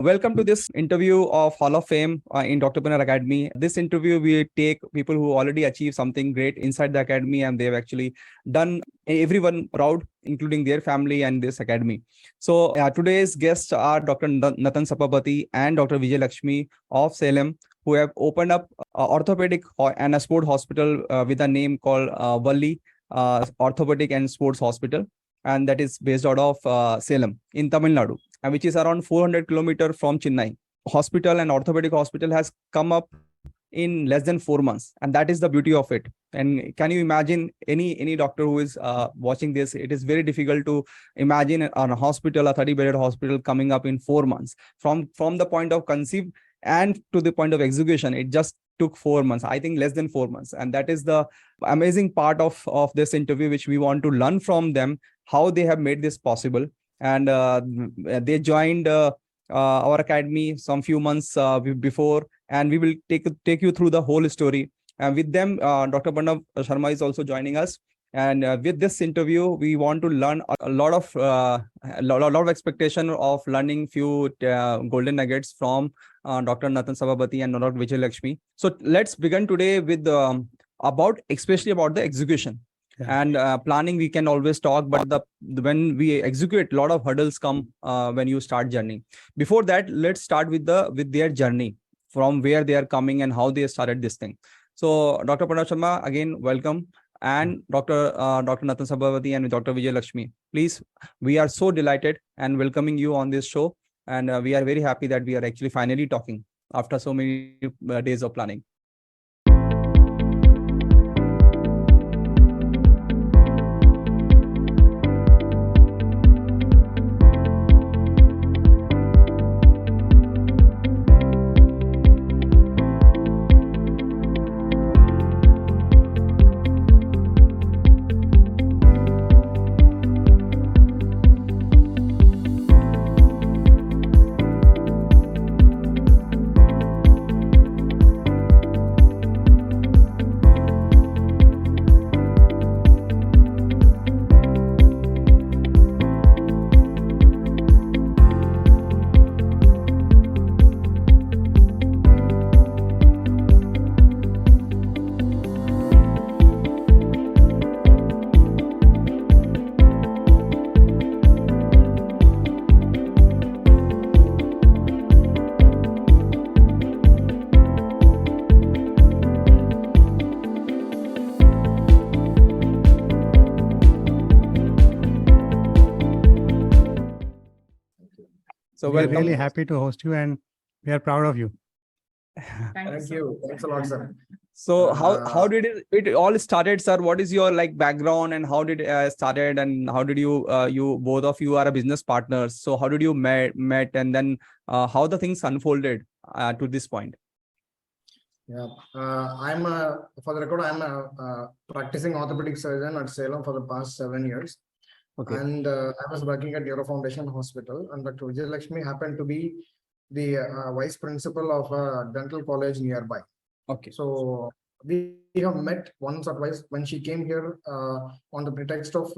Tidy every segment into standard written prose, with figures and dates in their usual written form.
Welcome to this interview of Hall of Fame in Doctorpreneur Academy. This interview, we take people who already achieved something great inside the academy and they've actually done everyone proud, including their family and this academy. So today's guests are Dr. Natanasabapaty and Dr. Vijaylaxmi of Salem, who have opened up orthopedic and a sport hospital with a name called Valli Orthopedic and Sports Hospital. And that is based out of Salem in Tamil Nadu, which is around 400 kilometers from Chennai. Hospital and orthopedic hospital has come up in less than 4 months, and that is the beauty of it. And can you imagine any doctor who is watching this? It is very difficult to imagine a hospital, a 30-bedded hospital, coming up in 4 months from the point of conceive and to the point of execution. It just took 4 months, I think less than 4 months. And that is the amazing part of this interview, which we want to learn from them, how they have made this possible. And they joined our academy some few months before, and we will take you through the whole story. And with them, Dr. Pranav Sharma is also joining us. And with this interview, we want to learn a lot of expectation of learning few golden nuggets from Dr. Natanasabapathy and Dr. Vijaylaxmi. So let's begin today with especially about the execution. Yeah. And planning, we can always talk, but when we execute, a lot of hurdles come when you start journey. Before that, let's start with their journey, from where they are coming and how they started this thing. So Dr. Pranav Sharma, again, welcome. And Dr. Natanasabapathy and Dr. Vijaylaxmi, please, we are so delighted and welcoming you on this show. And we are very happy that we are actually finally talking after so many days of planning. So we're really happy to host you, and we are proud of you. Thank you. Thanks a lot, sir. So how did it all started, sir? What is your background, and how did it started, and how did you both of you are a business partners? So how did you met, and then how the things unfolded to this point? Yeah, for the record, I'm a practicing orthopedic surgeon at Salem for the past 7 years. Okay. And I was working at Neuro Foundation Hospital, and Dr. Vijaylaxmi happened to be the vice principal of a dental college nearby. Okay. So we have met once or twice when she came here on the pretext of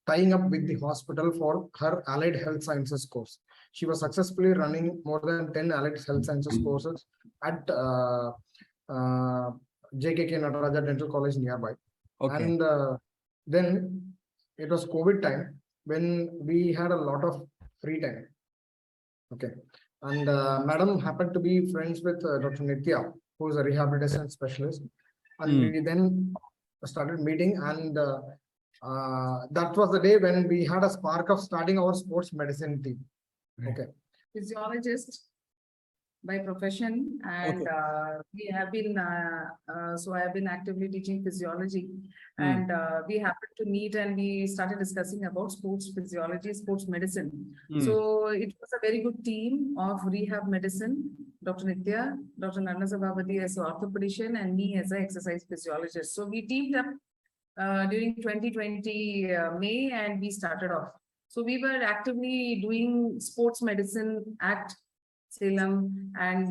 tying up with the hospital for her allied health sciences course. She was successfully running more than 10 allied health sciences courses at JKK Nataraja Dental College nearby. Okay. And then it was COVID time when we had a lot of free time. Okay. And madam happened to be friends with Dr. Nitya, who is a rehabilitation specialist. And we then started meeting, and that was the day when we had a spark of starting our sports medicine team. Okay. Physiologist by profession, and we have been so I have been actively teaching physiology, and we happened to meet and we started discussing about sports physiology, sports medicine. So it was a very good team of rehab medicine, Dr. Nitya, Dr. Natanasabapaty as an orthopedician, and me as an exercise physiologist. So we teamed up during 2020 May, and we started off. So we were actively doing sports medicine at Salem and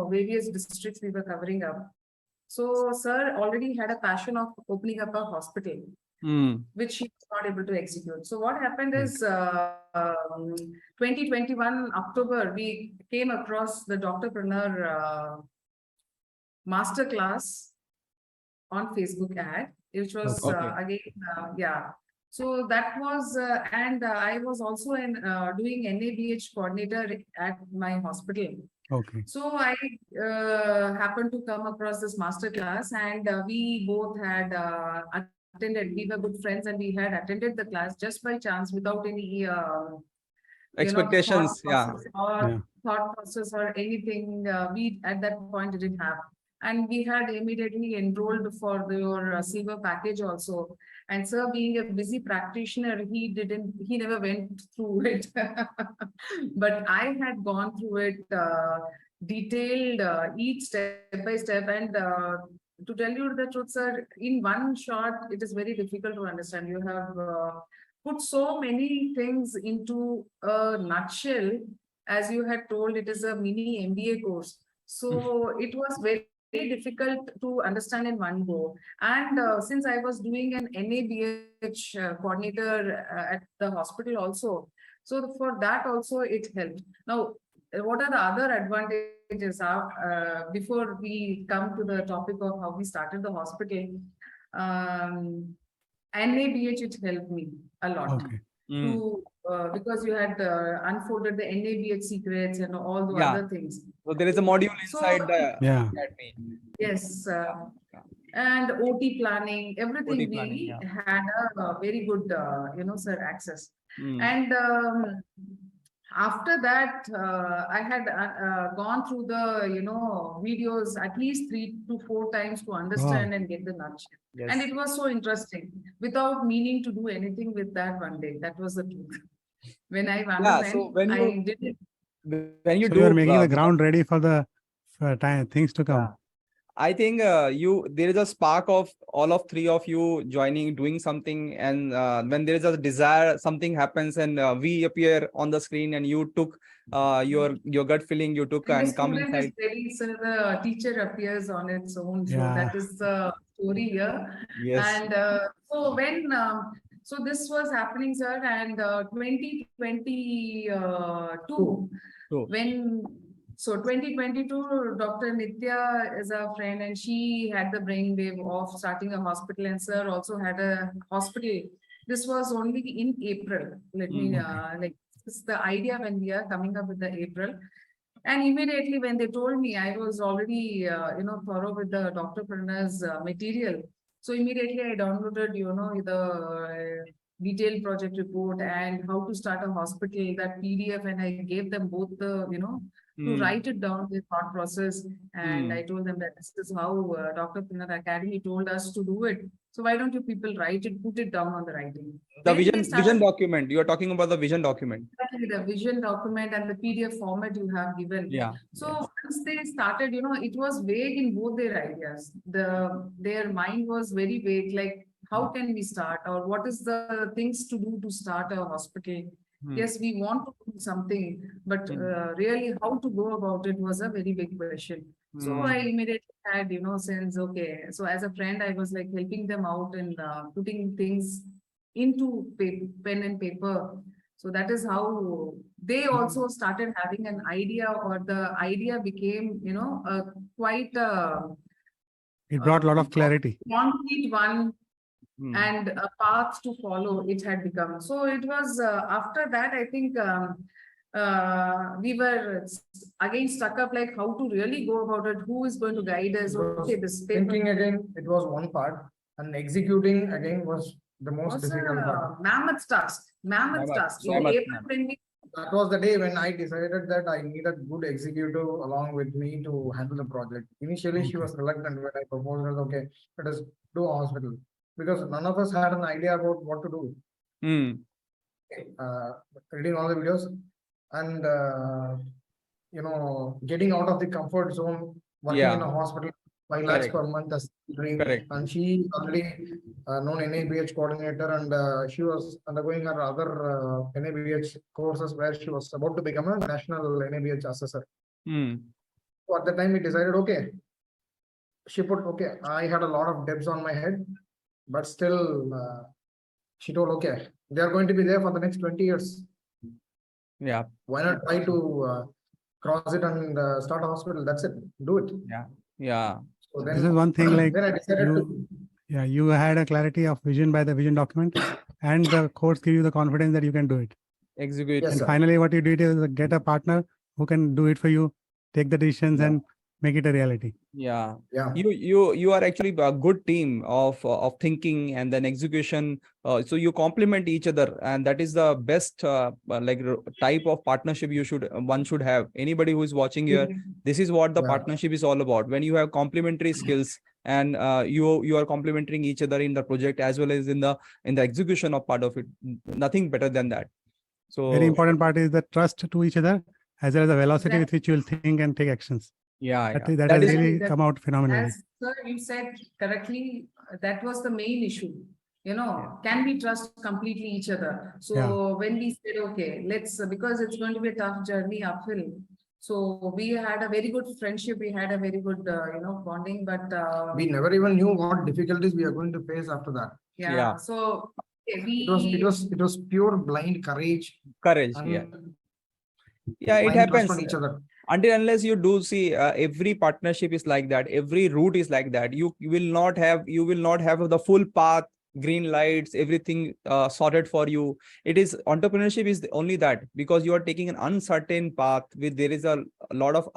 various districts we were covering up. So sir already had a passion of opening up a hospital. which she was not able to execute. So what happened is 2021 October, we came across the Doctorpreneur masterclass on Facebook ad, which was again, So that was, and I was also doing NABH coordinator at my hospital. Okay. So I happened to come across this masterclass, and we both had attended. We were good friends, and we had attended the class just by chance, without any expectations. Thought process or anything. We at that point didn't have. And we had immediately enrolled for your silver package also. And sir, being a busy practitioner, he never went through it. But I had gone through it detailed, each step by step. And to tell you the truth, sir, in one shot, it is very difficult to understand. You have put so many things into a nutshell. As you had told, it is a mini MBA course. So it was very difficult to understand in one go. And since I was doing an NABH coordinator at the hospital also, so for that also it helped. Now, what are the other advantages before we come to the topic of how we started the hospital? NABH, it helped me a lot. Okay. To because you had unfolded the NABH secrets and all the other things. So there is a module inside the academy. Yes, and OT planning, everything we had a very good, sir, access. And after that, I had gone through the, videos at least 3 to 4 times to understand and get the nutshell. Yes. And it was so interesting, without meaning to do anything with that one day. That was the truth. When I underwent, so when you, I did it. When you so do, you are making the ground ready for the things to come. I think there is a spark of all of 3 of you joining, doing something, and when there is a desire, something happens, and we appear on the screen, and you took your gut feeling, you took and come inside. So the teacher appears on its own. So that is the story here. Yes. And so when so this was happening, sir, and 2022 when. So 2022, Dr. Nitya is a friend, and she had the brainwave of starting a hospital, and sir also had a hospital. This was only in April. Let me this is the idea when we are coming up with the April. And immediately when they told me, I was already thorough with the Doctorpreneur's material. So immediately I downloaded the detailed project report and how to start a hospital, that PDF, and I gave them both the to write it down, the thought process. And I told them that this is how Doctorpreneur Academy told us to do it. So why don't you people write it, put it down on the writing? The vision document. You are talking about the vision document. Exactly, the vision document and the PDF format you have given. So once they started, it was vague in both their ideas. Their mind was very vague, like how can we start, or what is the things to do to start a hospital? Yes, we want to do something, but really how to go about it was a very big question. So I immediately had, since, so as a friend, I was like helping them out and putting things into pen and paper. So that is how they also started having an idea, or the idea became, quite it brought a lot of clarity. Concrete one. And a path to follow it had become. So it was after that, I think we were again stuck up, like how to really go about it, who is going to guide us. Thinking again, it was one part, and executing again was the most difficult part. Mammoth task. So that was the day when I decided that I needed good executive along with me to handle the project. Initially, she was reluctant when I proposed her, let us do a hospital. Because none of us had an idea about what to do. Reading all the videos and getting out of the comfort zone, working in a hospital, 5 lakhs per month as dream. And she already known NABH coordinator, and she was undergoing her other NABH courses where she was about to become a national NABH assessor. So at the time we decided, she put, I had a lot of debts on my head. But still, she told, okay, they are going to be there for the next 20 years. Yeah. Why not try to cross it and start a hospital? That's it. Do it. Yeah. Yeah. So This is one thing, like then I decided to. Yeah, you had a clarity of vision by the vision document, and the course give you the confidence that you can do it. Execute. Yes, And sir. finally, what you did is get a partner who can do it for you, take the decisions, and make it a reality. Yeah. Yeah. You are actually a good team of thinking and then execution. So you complement each other, and that is the best type of partnership one should have. Anybody who is watching here, this is what the Yeah. partnership is all about. When you have complementary skills and you are complementing each other in the project as well as in the execution of part of it. Nothing better than that. So Very important part is the trust to each other, as well as the velocity That- with which you will think and take actions. yeah, That, yeah. that That has is- really that- come out phenomenally. As sir, you said correctly, that was the main issue. Can we trust completely each other? So when we said, okay, let's, because it's going to be a tough journey uphill. So we had a very good friendship. We had a very good, bonding, but We never even knew what difficulties we are going to face after that. Yeah. So okay, It was pure blind courage. Courage. And Yeah. Yeah, it blind trust happens. on each other. Until unless you do see every partnership is like that, every route is like that. You will not have the full path, green lights, everything sorted for you. It is entrepreneurship is only that, because you are taking an uncertain path with there is a lot of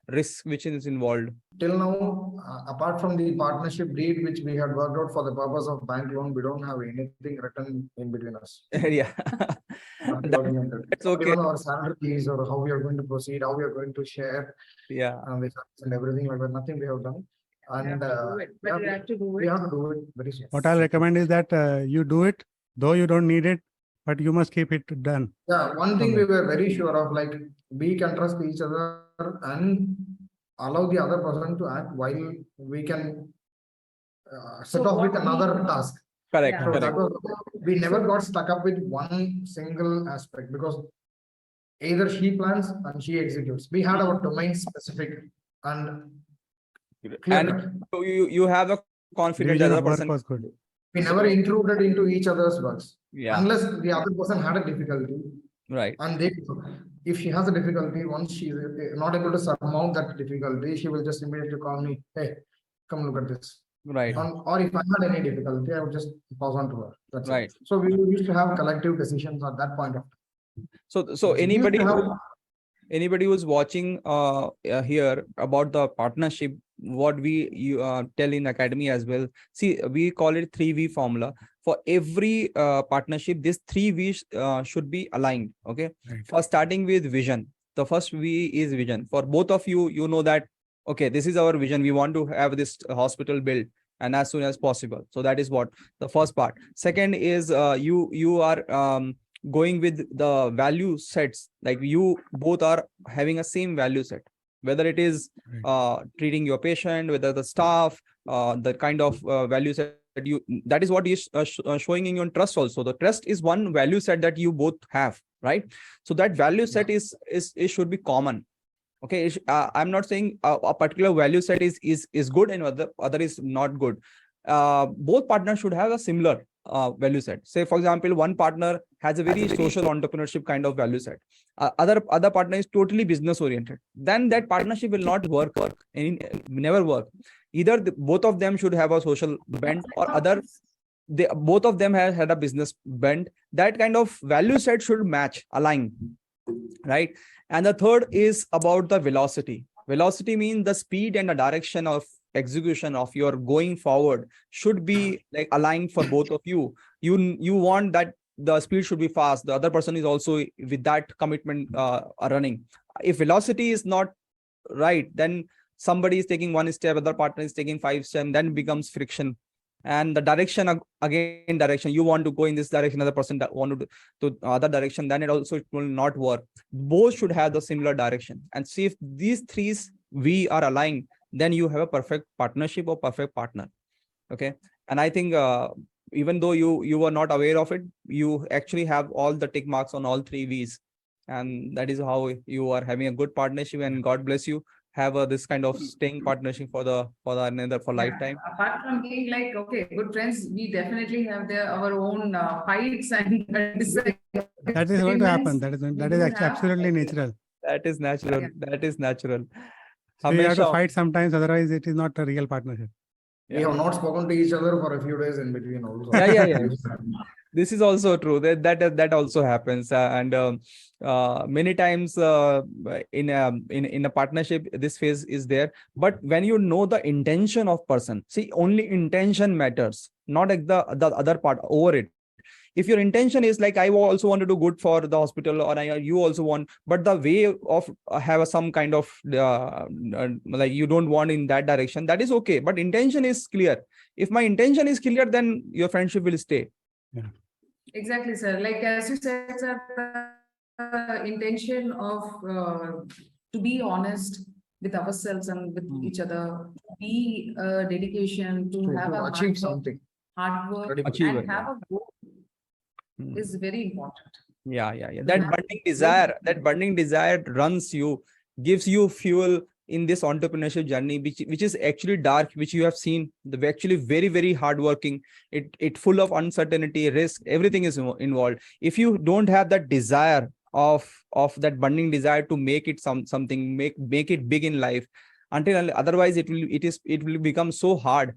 risk which is involved. Till now, apart from the partnership deed which we had worked out for the purpose of bank loan, we don't have anything written in between us. Yeah. That's okay. Even our salaries or how we are going to proceed, how we are going to share Yeah. and everything like that. Nothing we have done. we have And to do it, but yeah, we have to do we it. have to do it very soon. What I'll recommend is that you do it, though you don't need it, but you must keep it done. Yeah, one thing we were very sure of, like we can trust each other and allow the other person to act while we can set So off with what another task. Correct. Yeah. So Correct. that was, we never got stuck up with one single aspect, because either she plans and she executes. We had our domain specific and clear And cut. so you have the confidence that Division the of other work person. was good. We never intruded into each other's works. Yeah. Unless the other person had a difficulty, Right. and if she has a difficulty, once she is not able to surmount that difficulty, she will just immediately call me, hey, come look at this. Right. Or if I had any difficulty, I would just pass on to her. That's Right. it. So we used to have collective decisions at that point of time. So We used to have- anybody who's watching here about the partnership, what we tell in academy as well. See, we call it 3V formula. For every partnership, this 3V's should be aligned. Okay. Right. For starting with vision, the first V is vision. For both of you, you know that, okay, this is our vision. We want to have this hospital built and as soon as possible. So that is what the first part. Second is you are going with the value sets, like you both are having a same value set, whether it is treating your patient, whether the staff, the kind of value set that is what is showing in your trust also. The trust is one value set that you both have, right? So that value set is should be common. Okay, I'm not saying a particular value set is good and other is not good. Both partners should have a similar value set. Say, for example, one partner has a very social entrepreneurship kind of value set. Other partner is totally business oriented. Then that partnership will not work. Never work. Either both of them should have a social bent, or both of them have had a business bent. That kind of value set should match, align, right? And the third is about the velocity. Velocity means the speed and the direction of execution of your going forward should be like aligned for both of you. You want that the speed should be fast. The other person is also with that commitment running. If velocity is not right, then somebody is taking one step, other partner is taking 5 steps, then it becomes friction. And the direction, again, direction, you want to go in this direction, other person that want to other direction, then it will not work. Both should have the similar direction. And see if these three we are aligned, then you have a perfect partnership or perfect partner. Okay. And I think even though you were not aware of it, you actually have all the tick marks on all 3 V's. And that is how you are having a good partnership, and God bless you have this kind of staying partnership for Yeah, lifetime? apart from being like, okay, good friends, we definitely have our own fights and That is going to happen. That is actually absolutely natural. That is natural. Yeah. That is natural. So you have to Hamesha- fight sometimes, otherwise it is not a real partnership. We have not spoken to each other for a few days in between also. Yeah. This is also true. That also happens, and many times in a partnership, this phase is there. But when you know the intention of person, see, only intention matters, not like the other part over it. If your intention is like, I also want to do good for the hospital, or you also want, but the way of have some kind of like you don't want in that direction, that is okay. But intention is clear. If my intention is clear, then your friendship will stay. Yeah. Exactly, sir. Like as you said, sir, the intention of to be honest with ourselves and with each other, to be dedication, to have To a achieve something. hard work, Achieve and it, have a goal Hmm. is very important. Yeah. Yeah. That burning desire runs you, gives you fuel in this entrepreneurship journey, which is actually dark, which you have seen, actually very, very hardworking. It full of uncertainty, risk, everything is involved. If you don't have that desire of that burning desire to make it something, make it big in life, otherwise it will become so hard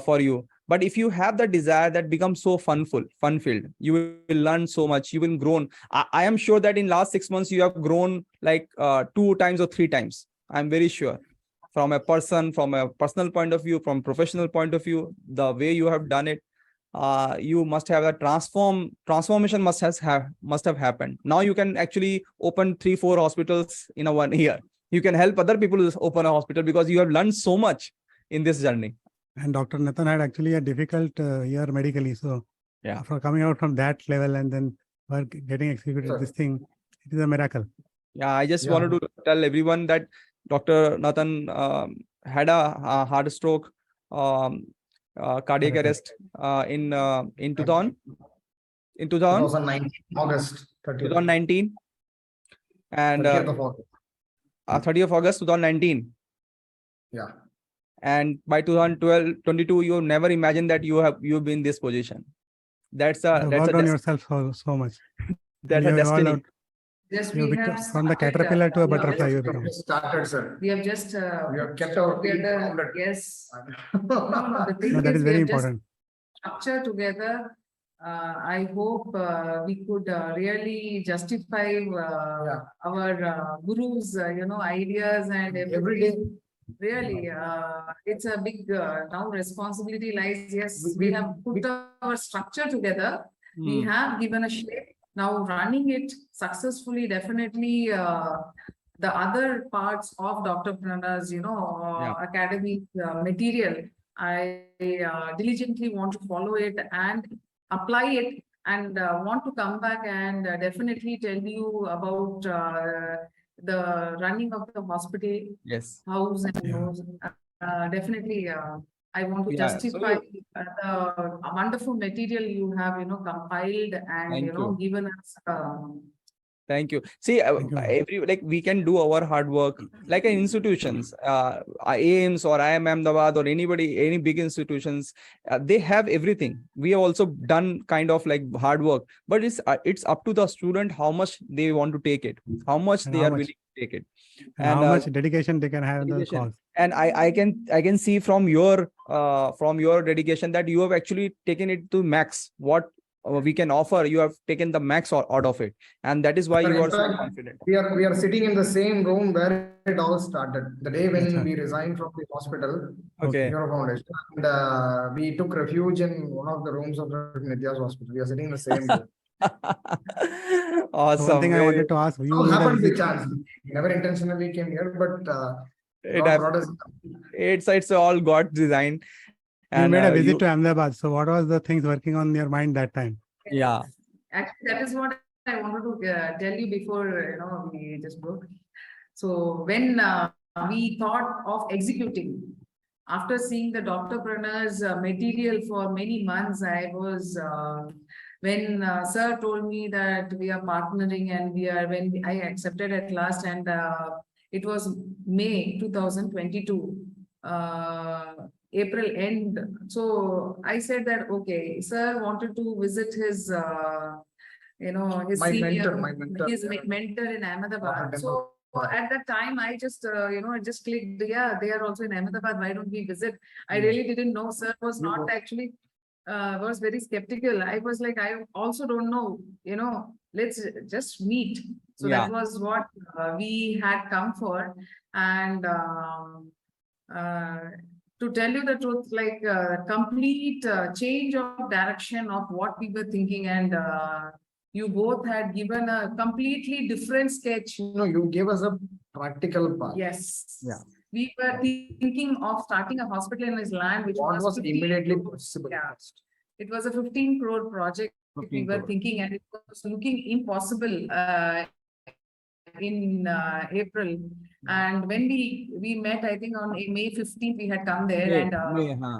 for you. But if you have the desire, that becomes so fun filled, you will learn so much, you will grown. I am sure that in last 6 months you have grown like 2 times or 3 times. I'm very sure, from a personal point of view, from professional point of view, the way you have done it, you must have a transformation must have happened. Now you can actually open 3-4 hospitals in a 1 year. You can help other people open a hospital because you have learned so much in this journey. And Dr. Nathan had actually a difficult year medically. So Yeah, for coming out from that level and then getting executed this thing, it is a miracle. Yeah, I just Yeah. wanted to tell everyone that Dr. Nathan had a heart stroke, cardiac arrest in 2019, 2019, and 30th of August. 30th of August 2019. Yeah. And by 2022, you never imagined that you've been in this position. That's You worked on yourself so much. That's You a have evolved destiny. out. Just You we become have from the started, caterpillar to a we have butterfly. You just- become. Started, sir. We have just We have kept our team together, grounded. yes. No, the thing No, that is we very have just important. structure together. I hope we could really justify our gurus, ideas and Every day. Really, it's a big now responsibility lies. Yes, we have put our structure together. We have given a shape. Now running it successfully, definitely the other parts of Doctorpreneur's, academy material, I diligently want to follow it and apply it, and want to come back and definitely tell you about the running of the hospital, Yes. house, and Yeah. those. Definitely, I want to Yeah, so justify the wonderful material you have, compiled and Thank you. given us. Thank you. See, Thank you. we can do our hard work like in institutions, AIIMS or IIM Ahmedabad or any big institutions, they have everything. We have also done kind of like hard work, but it's up to the student how much they want to take it, how much And they how are much- willing to take it. And how much dedication they can have in the dedication. cause. And I can see from your dedication that you have actually taken it to max. What we can offer, you have taken the max out of it, and that is why Sir, you in are so fact, confident. We are sitting in the same room where it all started. The day when That's right. we resigned from the hospital, Okay. Neuro Foundation, and we took refuge in one of the rooms of the Nitya's hospital. We are sitting in the same room. Awesome. So one thing I Very- wanted to ask, you So need a happened by visit. chance. Never intentionally came here, but It God hap- brought us. it's all God's design. You made a visit you- to Ahmedabad. So what was the things working on your mind that time? Yeah. Actually, that is what I wanted to tell you before, we just broke. So when we thought of executing, after seeing the Doctorpreneur's material for many months, I was, when sir told me that we are partnering and when I accepted at last, and It was May 2022, April end. So I said that, okay, sir wanted to visit his, his My senior, mentor, his mentor in Ahmedabad. So at that time, I just, I just clicked, yeah, they are also in Ahmedabad. Why don't we visit? I really didn't know. Sir was not actually, was very skeptical. I was like, I also don't know, let's just meet. So that was what we had come for. And to tell you the truth, like complete change of direction of what we were thinking, and you both had given a completely different sketch. You gave us a practical path. Yes. Yeah. We were thinking of starting a hospital in his land, which was 15 immediately crore. possible. Yeah. It was a 15 crore project. We were thinking, and it was looking impossible in April. And when we met, I think on May 15th, we had come there, and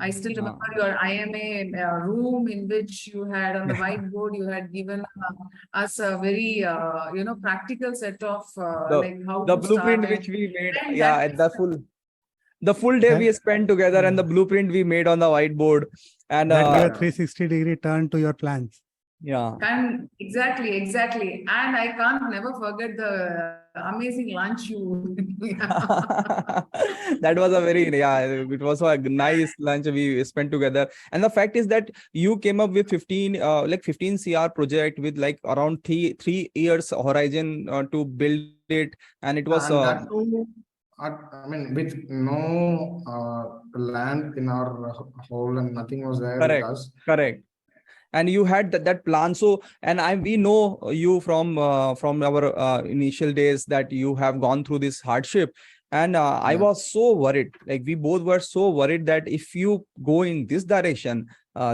I still remember your IMA room in which you had on the whiteboard, you had given us a very, practical set of like how the to blueprint start. which we made. And Yeah, that at the full day we spent together, and the blueprint we made on the whiteboard, and that gave a 360-degree turn to your plans. Yeah. And exactly. And I can't never forget the amazing lunch you. That was a very, it was a nice lunch we spent together. And the fact is that you came up with 15 CR project with like around three years horizon to build it. And it was that too, I mean, with no land in our hole and nothing was there with us. Correct. And you had that plan. So, and we know you from our initial days that you have gone through this hardship. And I was so worried, like we both were so worried that if you go in this direction,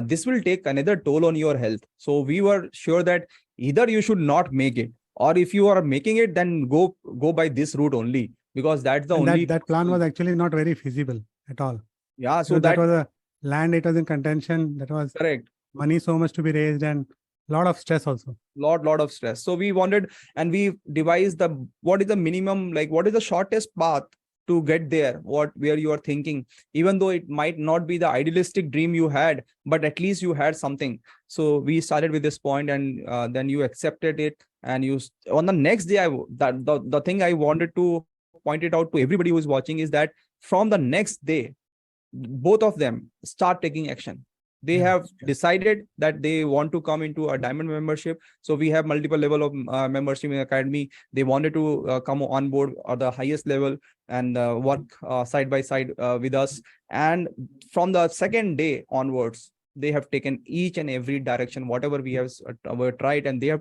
this will take another toll on your health. So we were sure that either you should not make it, or if you are making it, then go by this route only, because that's the only. That plan was actually not very feasible at all. Yeah. So that was a land, it was in contention. That was correct. Money so much to be raised, and a lot of stress also. Lot of stress. So we wanted, and we devised what is the minimum, like what is the shortest path to get there, where you are thinking, even though it might not be the idealistic dream you had, but at least you had something. So we started with this point, and then you accepted it, and you on the next day, the thing I wanted to point it out to everybody who is watching is that from the next day, both of them start taking action. They have decided that they want to come into a diamond membership. So we have multiple level of membership in academy. They wanted to come on board at the highest level and work side by side with us. And from the second day onwards, they have taken each and every direction, whatever we have tried, and they have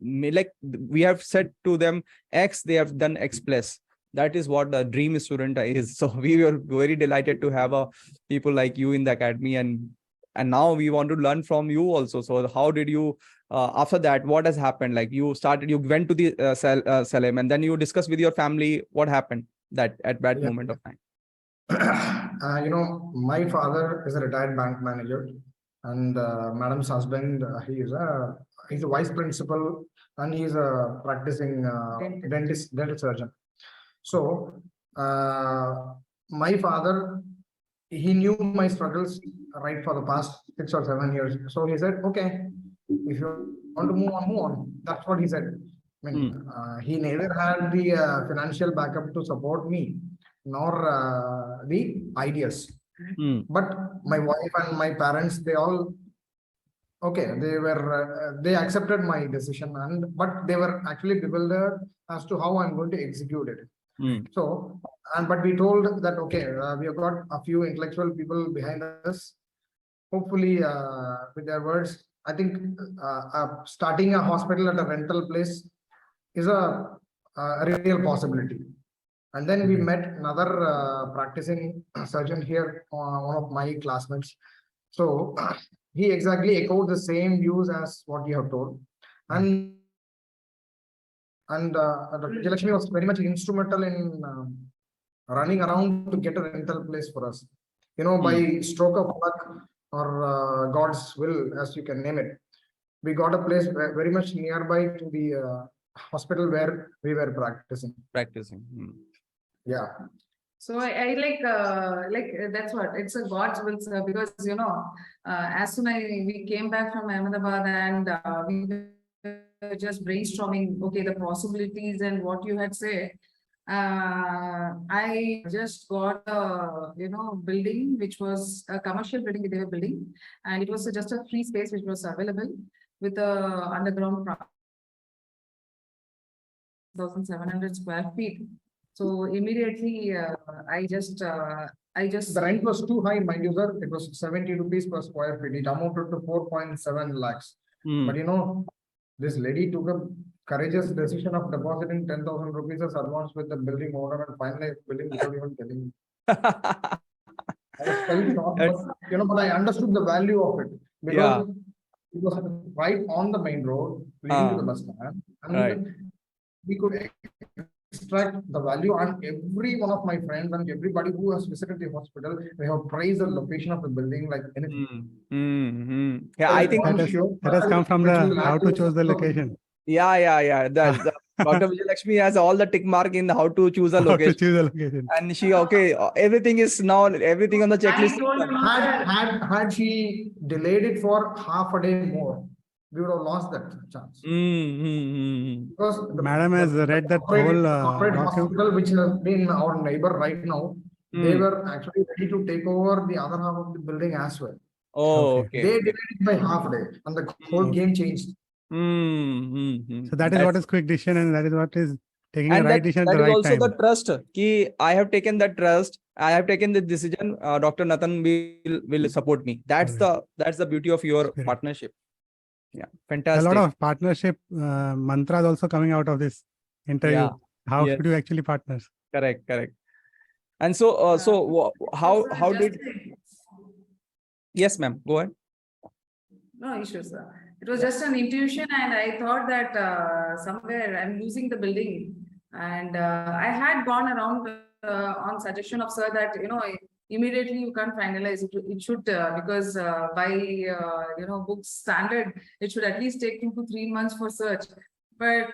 like we have said to them X, they have done X plus. That is what the dream student is. So we were very delighted to have people like you in the academy, and now we want to learn from you also. So how did you, after that, what has happened? Like you went to the Salem, and then you discussed with your family what happened at that moment of time. My father is a retired bank manager, and madam's husband, he's a vice principal, and he's a practicing dental surgeon. So my father, he knew my struggles right for the past 6 or 7 years. So he said, okay, if you want to move on. That's what he said. I mean, he neither had the financial backup to support me, nor the ideas. But my wife and my parents, they all, okay, they accepted my decision, but they were actually bewildered as to how I'm going to execute it. So, but we told that, okay, we have got a few intellectual people behind us. Hopefully, with their words, I think starting a hospital at a rental place is a real possibility. And then we met another practicing surgeon here, one of my classmates. So he exactly echoed the same views as what you have told. And Dr. Vijaylaxmi was very much instrumental in running around to get a rental place for us. By stroke of luck or God's will, as you can name it, we got a place very much nearby to the hospital where we were practicing. Yeah. So I that's what it's a God's will, sir, because as soon as we came back from Ahmedabad and we were just brainstorming, okay, the possibilities and what you had said. I just got a building which was a commercial building they were building, and it was just a free space which was available with a underground 1,700 square feet. So immediately I just The rent was too high, mind you, sir. It was 70 rupees per square feet. It amounted to 4.7 lakhs. But this lady took a courageous decision of depositing 10,000 rupees as advance with the building owner and finally building without even telling me. I was felt shocked, but I understood the value of it because it was right on the main road leading to the bus stand, and we could extract the value. And every one of my friends and everybody who has visited the hospital, they have praised the location of the building like anything. Yeah, I think that has come from the how to choose the location. Yeah. The Dr. Vijaylaxmi has all the tick mark in how to choose a location. How to choose a location. And she, everything is now, everything on the checklist. Had she delayed it for half a day more, we would have lost that chance. Because Madam has read that whole hospital, which has been our neighbor right now, they were actually ready to take over the other half of the building as well. Oh, okay. They delayed it by half a day, and the whole game changed. So that is what is quick decision, and that is what is taking the right decision at the right time. That is also time. the trust. Ki I have taken that trust. I have taken the decision. Dr. Nathan will support me. That's the beauty of your partnership. Yeah, fantastic. A lot of partnership mantras also coming out of this interview. Yeah. How should you actually partner? Correct. And so how did? Yes, ma'am. Go ahead. No issues, sir. It was just an intuition, and I thought that somewhere I'm losing the building, and I had gone around on suggestion of sir that immediately you can't finalize it. It should because by book standard it should at least take 2 to 3 months for search. But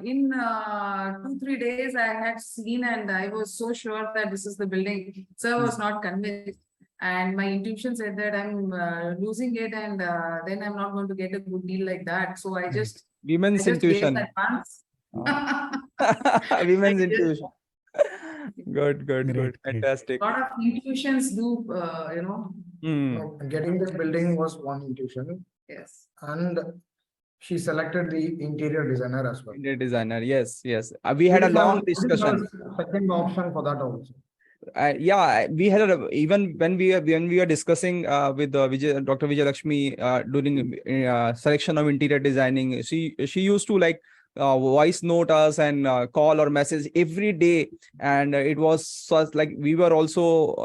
in 2-3 days I had seen, and I was so sure that this is the building. Sir was not convinced. And my intuition said that I'm losing it, and then I'm not going to get a good deal like that. So I just women's intuition. Women's intuition. Good. Fantastic. A lot of intuitions do, Getting the building was one intuition. Yes. And she selected the interior designer as well. Interior designer, yes. We had a long discussion. Second option for that also. We had even when we were discussing with Dr. Vijayalakshmi during selection of interior designing, she used to voice note us and call or message every day, and it was such we were also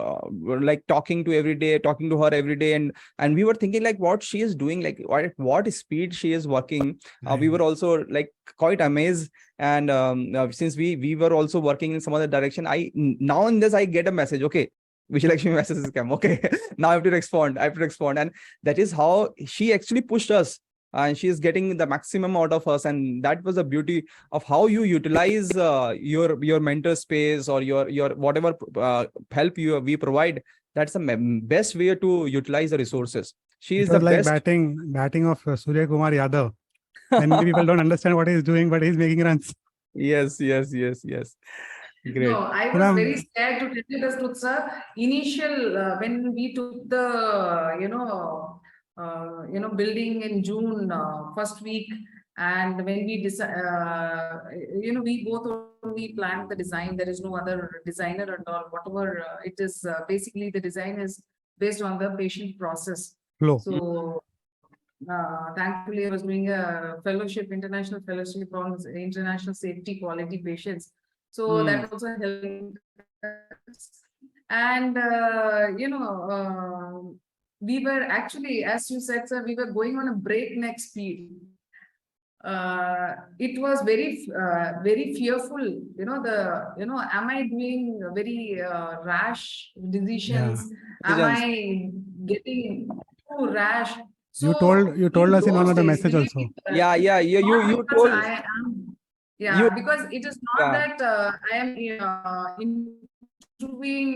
talking to her every day, and we were thinking what she is doing, at what speed she is working. We were also quite amazed. And since we were also working in some other direction, now in this I get a message, okay, Vijaylaxmi messages come, okay, now I have to respond, and that is how she actually pushed us, and she is getting the maximum out of us. And that was the beauty of how you utilize your mentor space or your whatever help we provide. That's the best way to utilize the resources. She is the best. Batting of Surya Kumar Yadav. And many people don't understand what he's doing, but he's making runs. Yes. Great. No, I was very scared to tell you the truth, sir. Initial when we took the building in June first week, and when we we both only planned the design. There is no other designer at all. Whatever it is, basically the design is based on the patient process. So. Thankfully, I was doing a international fellowship on international safety quality patients. So that also helped us. And, we were actually, as you said, sir, we were going on a breakneck speed. It was very fearful, am I doing very rash decisions? Yeah. Am I getting too rash? So you told us in one of the message also. You told. Yeah, You- because it is not Yeah. that I am interviewing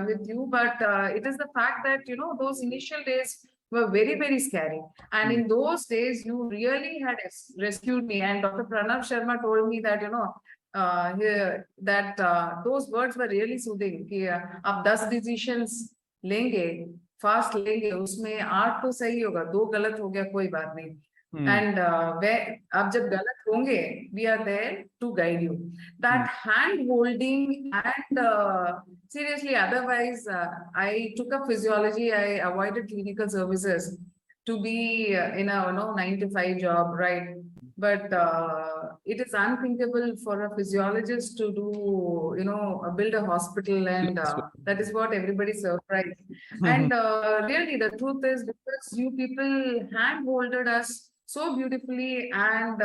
with you, but it is the fact that, you know, those initial days were very, very scary. And in those days, you really had rescued me. And Dr. Pranav Sharma told me that, you know, those words were really soothing. कि आप 10 decisions लेंगे, fast लेंगे, उसमें 8 तो सही होगा, 2 गलत हो गया, कोई बात नहीं. And आप जब गलत होंगे, we are there to guide you. That hand holding and seriously, otherwise, I took up physiology. I avoided clinical services to be in a 9 to 5 job, right? But it is unthinkable for a physiologist to do, build a hospital, and that is what everybody surprised. And really, the truth is, because you people hand-holded us so beautifully, and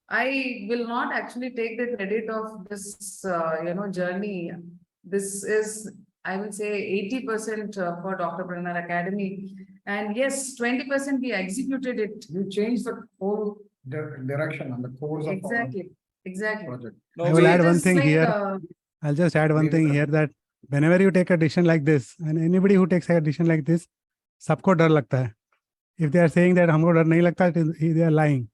I will not actually take the credit of this, journey. This is, I will say, 80% for Doctorpreneur Academy. And yes, 20% we executed it. You changed the whole direction and the course of Exactly. project. I will add it one is thing like, here. I'll just add one thing here, that whenever you take a decision like this, and anybody who takes a decision like this, सबको डर लगता है. If they are saying that हमको डर नहीं लगता, they are lying.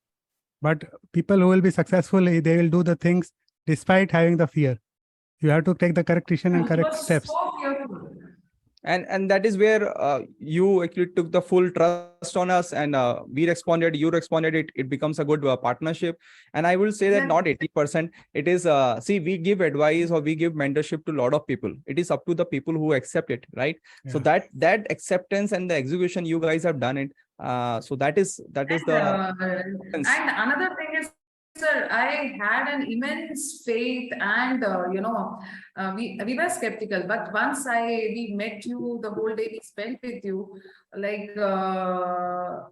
But people who will be successful, they will do the things despite having the fear. You have to take the correct decision and correct steps. So fearful. And that is where you actually took the full trust on us, and we responded, you responded. It becomes a good partnership. And I will say that not 80%. It is see, we give advice or we give mentorship to a lot of people. It is up to the people who accept it, right? So that acceptance and the execution, you guys have done it. So that is the and another thing is, sir, I had an immense faith, and we were skeptical. But once we met you, the whole day we spent with you, like the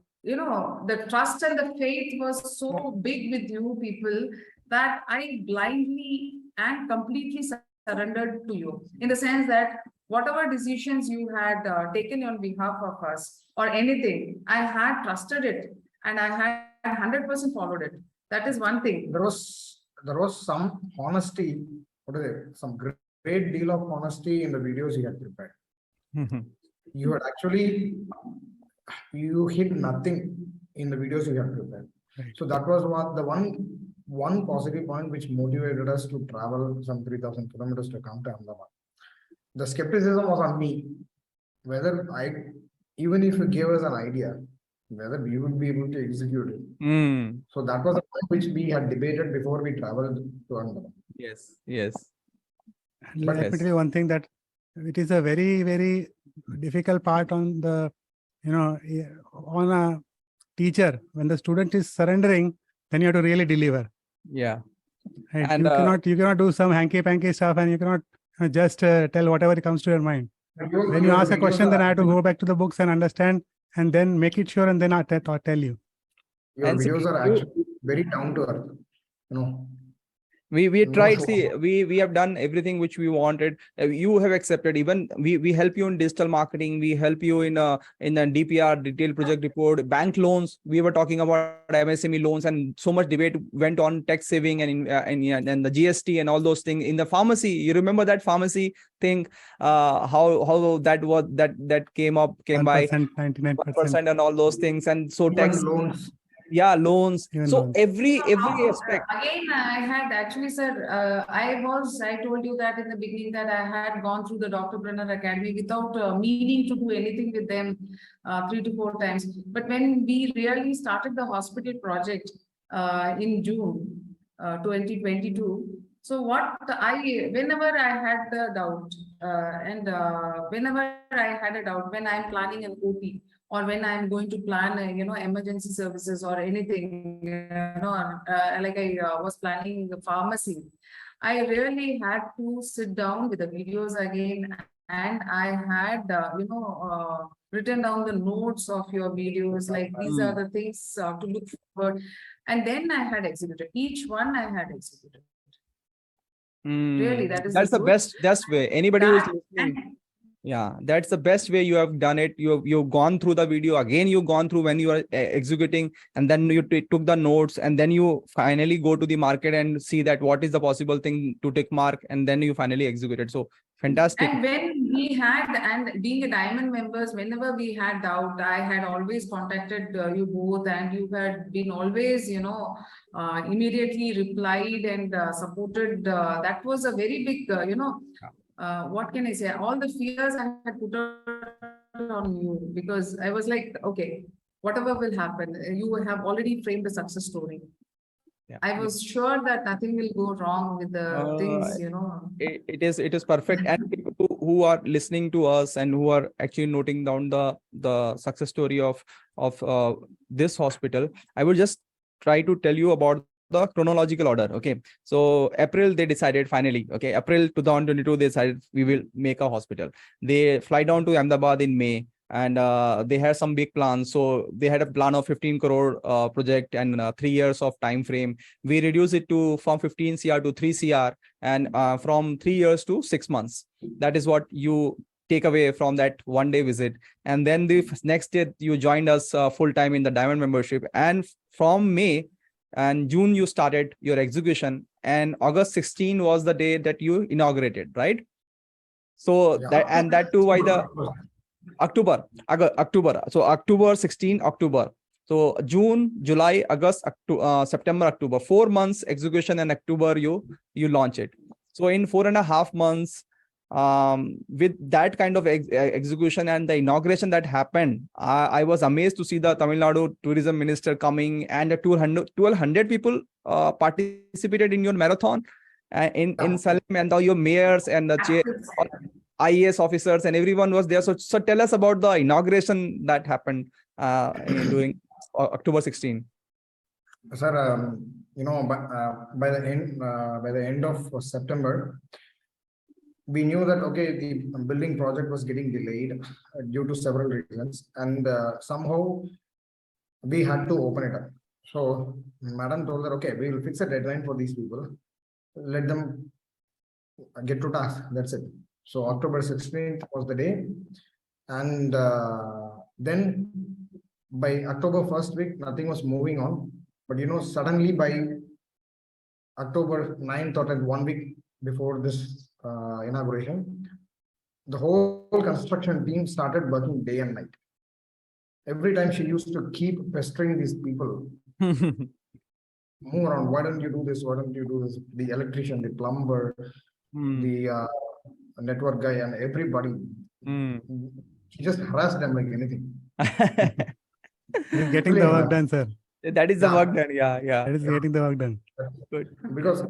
trust and the faith was so big with you people that I blindly and completely surrendered to you, in the sense that whatever decisions you had taken on behalf of us or anything, I had trusted it, and I had 100% followed it. That is one thing. There was some honesty. Some great deal of honesty in the videos you had prepared. You had actually, you hid nothing in the videos you had prepared. Right. So that was what the one positive point which motivated us to travel some 3,000 kilometers to come to Ahmedabad. The skepticism was on me, whether even if you gave us an idea, whether we would be able to execute it. So that was a point which we had debated before we traveled to Ahmedabad. yes. Let me tell you one thing, that it is a very, very difficult part on the, on a teacher. When the student is surrendering, then you have to really deliver. Yeah. Right? And you cannot do some hanky-panky stuff, and you cannot just tell whatever comes to your mind. When you ask a question, then I have to go back to the books and understand, and then make it sure, and then I'll tell you. Your videos are actually very down to earth. We tried, see, we have done everything which we wanted. You have accepted. Even we help you in digital marketing. We help you in the DPR, detailed project report, bank loans. We were talking about MSME loans, and so much debate went on tax saving and the GST and all those things. In the pharmacy, you remember that pharmacy thing? How that came by 99% and all those things, and so tax loans. Yeah, loans. Even So loans. every aspect. Again, I had actually, sir, I told you that in the beginning that I had gone through the Doctorpreneur Academy without meaning to do anything with them 3 to 4 times. But when we really started the hospital project in June 2022, so whenever I had the doubt, whenever I had a doubt, when I'm planning an OP, or when I'm going to plan, emergency services or anything, like I was planning the pharmacy, I really had to sit down with the videos again, and I had, written down the notes of your videos, like these are the things to look forward. And then I had executed. Each one I had executed. Really, that is That's the best way. Anybody who's listening. Yeah, that's the best way you have done it. You've gone through the video again. You've gone through when you are executing, and then you took the notes, and then you finally go to the market and see that what is the possible thing to take mark, and then you finally execute it. So fantastic. And when we had, and being a diamond members, whenever we had doubt, I had always contacted you both, and you had been always, immediately replied and supported. That was a very big, what can I say? All the fears I had put on you, because I was like, okay, whatever will happen, you have already framed a success story. Yeah. I was sure that nothing will go wrong with the things, It is perfect. And people who are listening to us and who are actually noting down the success story of this hospital, I will just try to tell you about the chronological order. Okay, so April they decided finally. Okay, April 2022 they decided we will make a hospital. They fly down to Ahmedabad in May. And they had some big plans. So they had a plan of 15 crore project and 3 years of time frame. We reduced it to from 15 CR to 3 CR, and from 3 years to 6 months. That is what you take away from that 1-day visit. And then the next day you joined us full time in the diamond membership. And from May and June you started your execution, and August 16 was the day that you inaugurated, right? So Yeah. that too by the October. So October 16, October. So June, July, August, September, October. 4 months execution, and October you launch it. So in 4.5 months, with that kind of execution and the inauguration that happened, I was amazed to see the Tamil Nadu tourism minister coming, and 1,200 people participated in your marathon in Salem, and your mayors and the chair. IAS officers and everyone was there. So tell us about the inauguration that happened during October 16. Sir, by the end of September, we knew that the building project was getting delayed due to several reasons, and somehow we had to open it up. So Madam told that we will fix a deadline for these people, let them get to task. That's it. So October 16th was the day, and then by October 1st week, nothing was moving on. But suddenly by October 9th, or 1 week before this inauguration, the whole construction team started working day and night. Every time she used to keep pestering these people, move around. Why don't you do this? Why don't you do this? The electrician, the plumber, the network guy, and everybody. She just harassed them like anything. He's getting the work done, sir. That is the work done. Yeah. That is getting the work done. Good. Because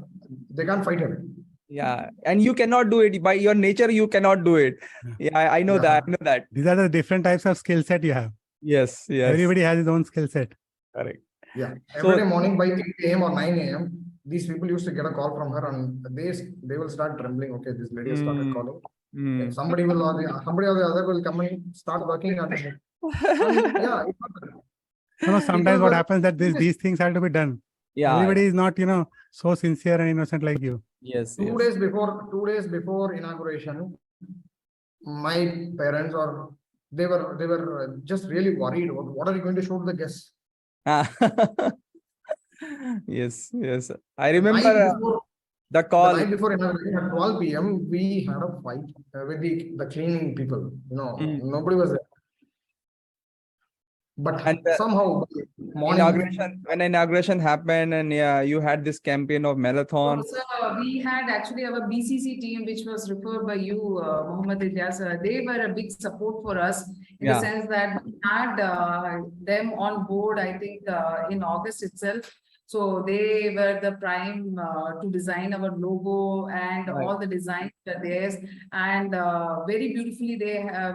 they can't fight her. Yeah, and you cannot do it by your nature. You cannot do it. Yeah, I know that. I know that. These are the different types of skill set you have. Yes. Everybody has his own skill set. Correct. Yeah. Every day morning by 8 a.m. or 9 a.m., these people used to get a call from her, and they will start trembling. Okay, this lady has started calling. And somebody or the other will come and start working on it. Sometimes what happens that these things have to be done. Yeah. Everybody is not, so sincere and innocent like you. Yes. 2 days before inauguration, my parents they were just really worried. What are you going to show to the guests? Yes. I remember the call. The night before inauguration at 12 p.m. we had a fight with the cleaning people. Nobody was there. But somehow when inauguration happened, and you had this campaign of marathon. So we had actually our BCC team, which was referred by you, Mohammed Ilyas. They were a big support for us in the sense that we had them on board, I think, in August itself. So they were the prime to design our logo, and all the designs were theirs. And very beautifully,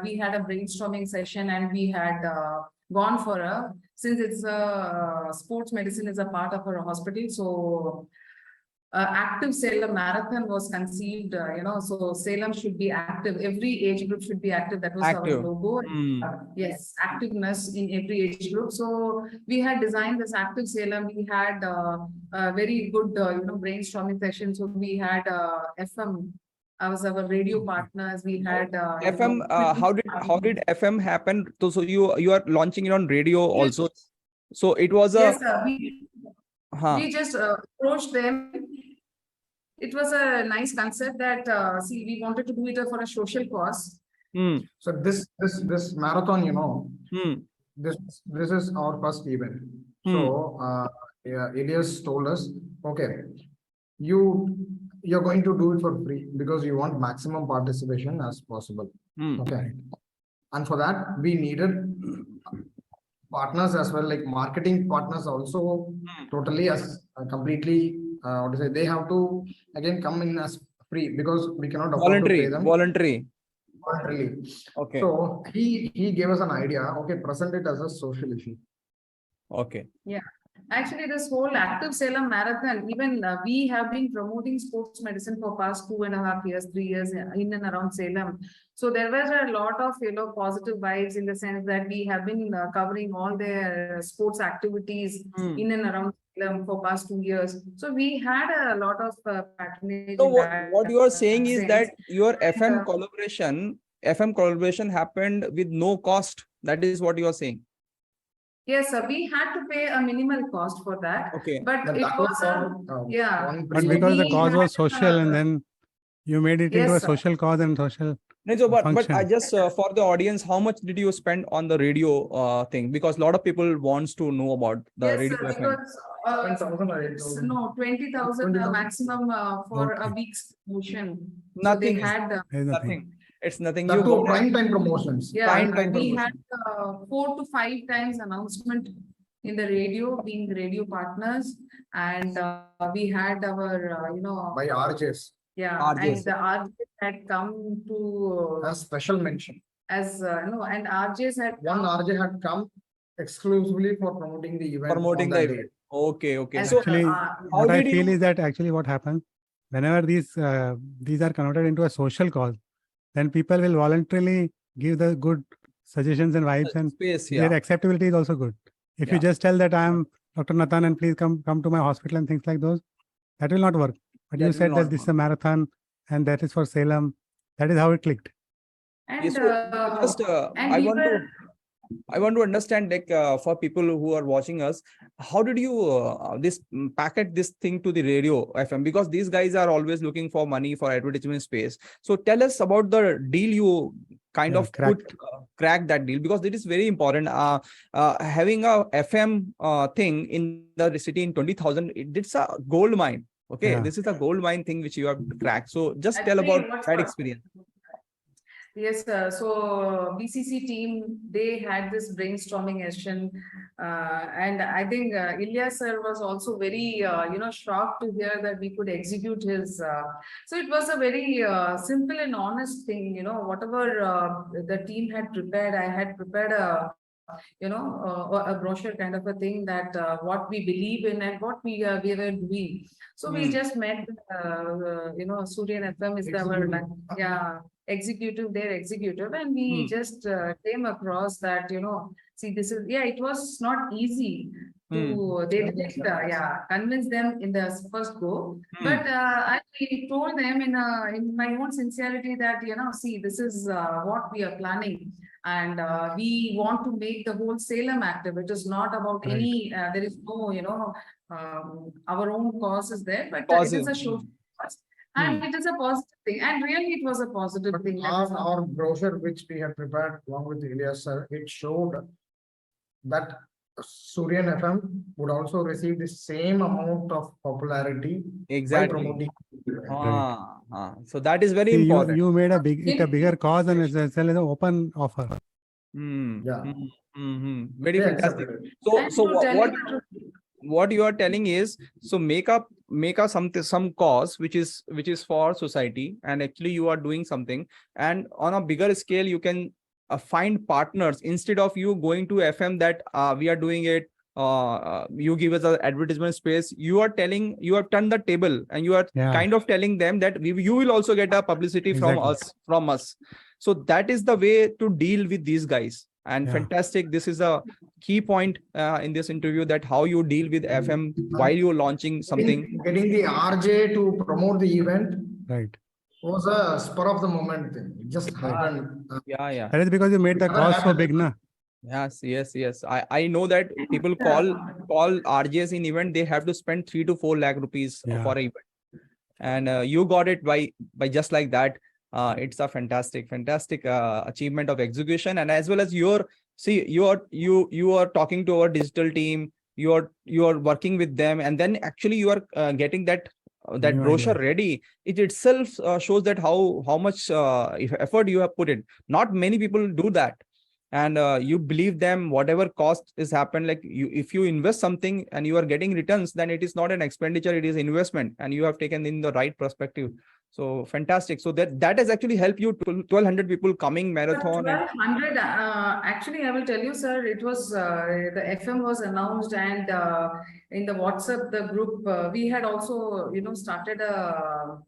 we had a brainstorming session, and we had gone for since it's sports medicine is a part of our hospital. So active Salem marathon was conceived, so Salem should be active. Every age group should be active. That was our logo. Yes, activeness in every age group. So we had designed this active Salem. We had a very good, brainstorming session. So we had FM was our radio partners. We had FM. How did FM happen? So you are launching it on radio also. So it was a yes, huh. we just approached them. It was a nice concept that see, we wanted to do it for a social cause. So this marathon, this is our first event. So yeah, Elias told us, okay, you're going to do it for free because you want maximum participation as possible. Okay, and for that we needed partners as well, like marketing partners also, totally as completely. What to say? They have to again come in as free because we cannot afford to pay them. Voluntary. Okay. So he gave us an idea. Okay, present it as a social issue. Okay. Yeah. Actually, this whole Active Salem Marathon, even we have been promoting sports medicine for past 2.5 years, 3 years in and around Salem. So there was a lot of positive vibes in the sense that we have been covering all their sports activities in and around Salem for past 2 years. So we had a lot of patronage. So what you are saying is that your FM collaboration happened with no cost. That is what you are saying. Yes, sir. We had to pay a minimal cost for that. Okay. But it was But because the cause was social, and then you made it into a social cause and social. No, but I just for the audience, how much did you spend on the radio thing? Because a lot of people wants to know about the radio. Because, 20,000 maximum for a week's promotion. Nothing. So they had nothing. It's nothing. You go prime time promotions. Yeah, we had 4 to 5 times announcement in the radio, being radio partners, and we had our by RJs. Yeah, RJs. and the RJs had come to A special mention. as and RJs had One RJ had come exclusively for promoting the event. Promoting the event. Okay. And So Actually, what I feel is that actually what happens whenever these are converted into a social cause, then people will voluntarily give the good suggestions and vibes, and space, their acceptability is also good. If you just tell that I am Dr. Nathan and please come to my hospital and things like those, that will not work. But you said that this is a marathon and that is for Salem. That is how it clicked. and, Yes, so just I want to understand, like for people who are watching us, how did you packet this thing to the radio FM? Because these guys are always looking for money for advertisement space. So tell us about the deal you kind of crack that deal, because it is very important. Having a FM thing in the city in 20,000, it's a gold mine. Okay, this is a gold mine thing which you have cracked. So just tell about that experience. Yes, so BCC team, they had this brainstorming session, and I think Ilyas sir was also very, shocked to hear that we could execute his. So it was a very simple and honest thing, whatever the team had prepared. I had prepared a brochure kind of a thing that what we believe in and what we were doing. So we just met, Suryan FM is our their executive, and we just came across that, see, this is, it was not easy to, they didn't, convince them in the first go, but I told them in my own sincerity that, see, this is what we are planning. And we want to make the whole Salem active. It is not about any, there is no, our own cause is there, but it is a social cause. And it is a positive thing. And really, it was a positive thing. Our brochure, which we had prepared along with Ilyas sir, it showed that Suryan FM would also receive the same amount of popularity. Exactly. By promoting. So that is very important. You made a bigger cause and as well as an open offer. Very fantastic. So what you are telling is, so make up some cause which is for society, and actually you are doing something, and on a bigger scale you can find partners instead of you going to FM that we are doing it. You give us an advertisement space. You have turned the table, and you are kind of telling them that you will also get a publicity from us. So that is the way to deal with these guys. And fantastic. This is a key point in this interview, that how you deal with FM while you're launching something. Getting the RJ to promote the event. Right. was a spur of the moment thing. It just happened. Yeah. That is because you made the Never cause so happened. big, na? Yes. I know that people call RJs in event, they have to spend 3 to 4 lakh rupees for an event. And you got it by just like that. It's a fantastic achievement of execution. And as well as you are talking to our digital team, you are working with them, and then actually you are getting that New brochure idea. ready. It itself shows that how much effort you have put in. Not many people do that. And you believe them, whatever cost is happened, like if you invest something and you are getting returns, then it is not an expenditure, it is investment, and you have taken in the right perspective. So fantastic. So that has actually helped you. 1200 people coming marathon. 1200, actually, I will tell you, sir, it was the FM was announced, and in the WhatsApp, the group, we had also, started a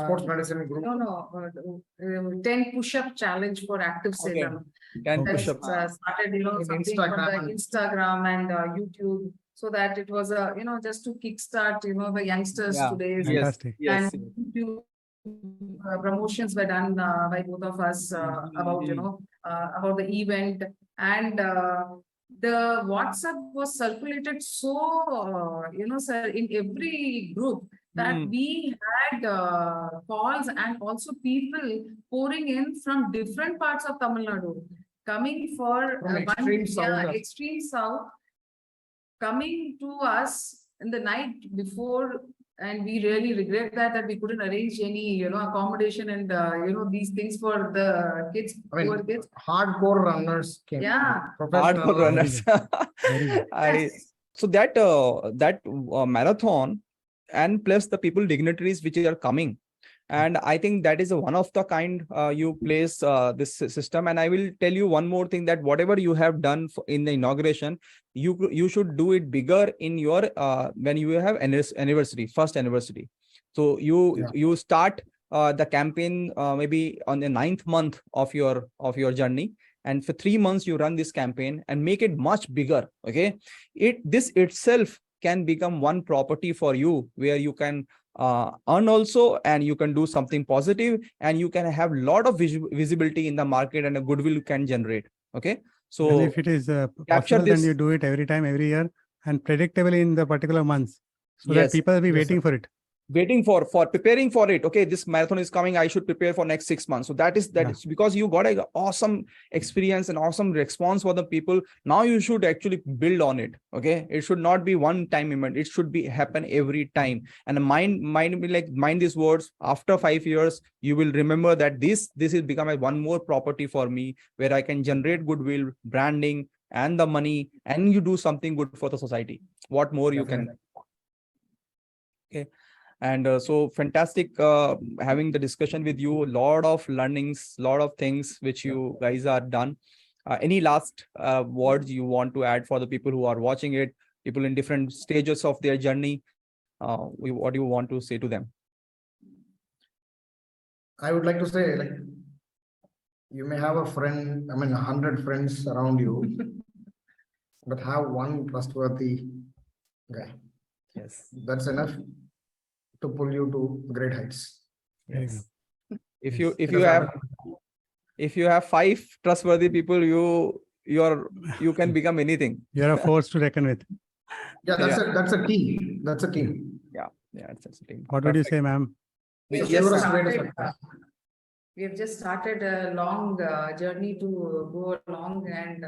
Sports medicine group. No, 10 push-up challenge for active Salem. 10 That's, push-ups. started, In something on Instagram. the Instagram and YouTube, so that it was a, just to kickstart, the youngsters today. Fantastic. Yes. And YouTube, promotions were done by both of us about the event, and the WhatsApp was circulated so sir, in every group, that we had calls and also people pouring in from different parts of Tamil Nadu, coming for From extreme south. extreme south, coming to us in the night before. And we really regret that we couldn't arrange any, accommodation and, these things for the kids, I mean, poor kids. hardcore runners came. Yeah. Professional Hardcore runners. Very good. Yes. So that marathon, and plus the people dignitaries which are coming, and I think that is a one of the kind you place this system. And I will tell you one more thing, that whatever you have done in the inauguration, you should do it bigger in your when you have anniversary, first anniversary. So you start the campaign maybe on the 9th month of your journey, and for 3 months you run this campaign and make it much bigger. Okay, this itself can become one property for you, where you can earn also, and you can do something positive, and you can have a lot of visibility in the market, and a goodwill you can generate. Okay, so And if it is capture possible, then this. you do it every time, every year, and predictably in the particular months, so that Yes. people will be Yes, waiting sir. for it. Waiting for preparing for it. Okay, this marathon is coming, I should prepare for next 6 months. So that is Yeah. because you got an awesome experience and awesome response for the people. Now you should actually build on it. Okay, it should not be one time event, it should be happen every time. And mind these words. After 5 years, you will remember that this is become a one more property for me, where I can generate goodwill, branding, and the money, and you do something good for the society. What more you can. Okay. And so fantastic having the discussion with you. A lot of learnings, lot of things which you guys are done. Any last words you want to add for the people who are watching it, people in different stages of their journey? What do you want to say to them? I would like to say, like, you may have a friend, 100 friends around you, but have one trustworthy guy. Yes. That's enough to pull you to great heights. Yes. If Yes. you have 5 trustworthy people, you can become anything. You're a force to reckon with. Yeah, that's a team. That's a team. Yeah, that's the thing. What would you say, ma'am? We Yes, have just sir. started, we have just started a long journey to go along, and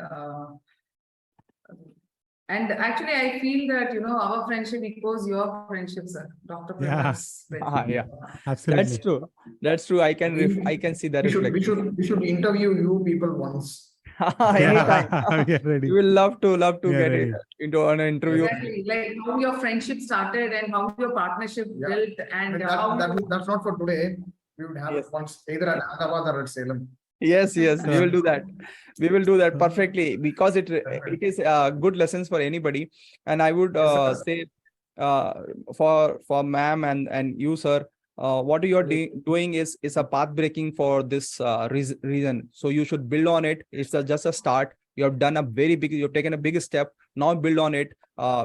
actually I feel that our friendship echoes your friendship, sir. Doctorpreneur's friendship. Yeah, Absolutely. that's true. I can see that We reflection. should interview you people once. Anytime. We are ready. We will love to We are get ready. into an interview. Exactly, like how your friendship started and how your partnership Yeah. built, and But how that's not for today. We would have Yes. it once either at Ahmedabad or at Salem. Yes, we will do that. We will do that Sure. perfectly, because it is good lessons for anybody. And I would Yes, sir. say for ma'am and you, sir, what you are doing is a path breaking for this reason. So you should build on it. It's just a start. You have done a very big, you have taken a big step. Now build on it.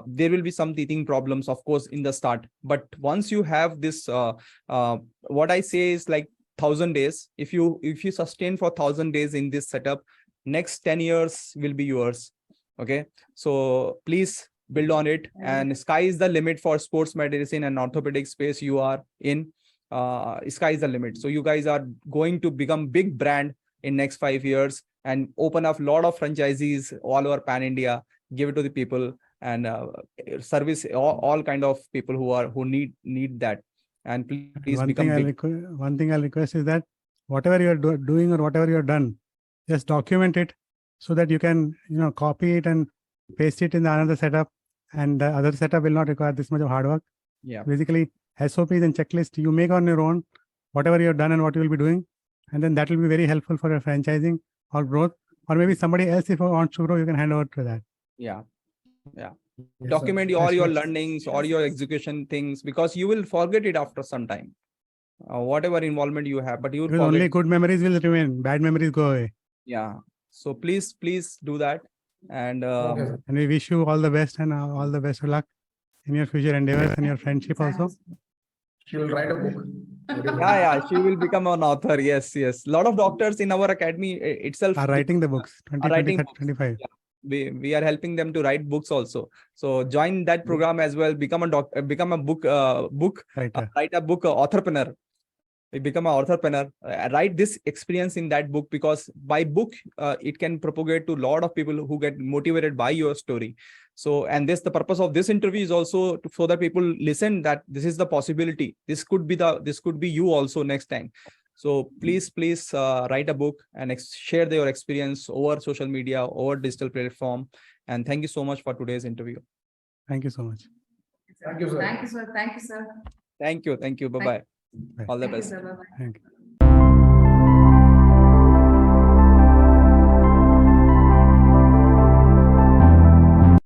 There will be some teething problems, of course, in the start. But once you have this, what I say is like 1,000 days. If you sustain for 1,000 days in this setup, next 10 years will be yours. Okay. So please build on it, and sky is the limit for sports medicine and orthopedic space you are in. Sky is the limit. So you guys are going to become big brand in next 5 years and open up a lot of franchisees all over pan India, give it to the people, and service all kind of people who need that. And please become big. One thing I'll request is that whatever you're doing or whatever you're done, just document it so that you can, copy it and paste it in the another setup, and the other setup will not require this much of hard work. Yeah. Basically, SOPs and checklist you make on your own, whatever you've done and what you will be doing, and then that will be very helpful for your franchising or growth, or maybe somebody else, if you want to grow, you can hand over to that. Yeah. Yeah. Yes, Document sir. all Yes, your yes. learnings or your execution things, because you will forget it after some time. Whatever involvement you have, but you will Because forget. only good memories will remain, bad memories go away. Yeah. So please do that. And Okay, sir. And we wish you all the best and all the best of luck in your future endeavors and your friendship also. She will write a book. yeah, she will become an author. Yes. A lot of doctors in our academy itself Are writing the books, 20, writing 20, books. 25. Yeah. We are helping them to write books also. So join that program as well. Become a book Writer. write a book entrepreneur. We become an entrepreneur. Write this experience in that book, because by book it can propagate to a lot of people who get motivated by your story. So, and the purpose of this interview is also so that people listen that this is the possibility. This could be you also next time. So please write a book and share your experience over social media, over digital platform. And thank you so much for today's interview. Thank you so much. Thank you, sir. Thank you, sir. Thank you, sir. Thank you. Bye-bye. Bye. All the Thank you, best. sir. Bye-bye. Thank you.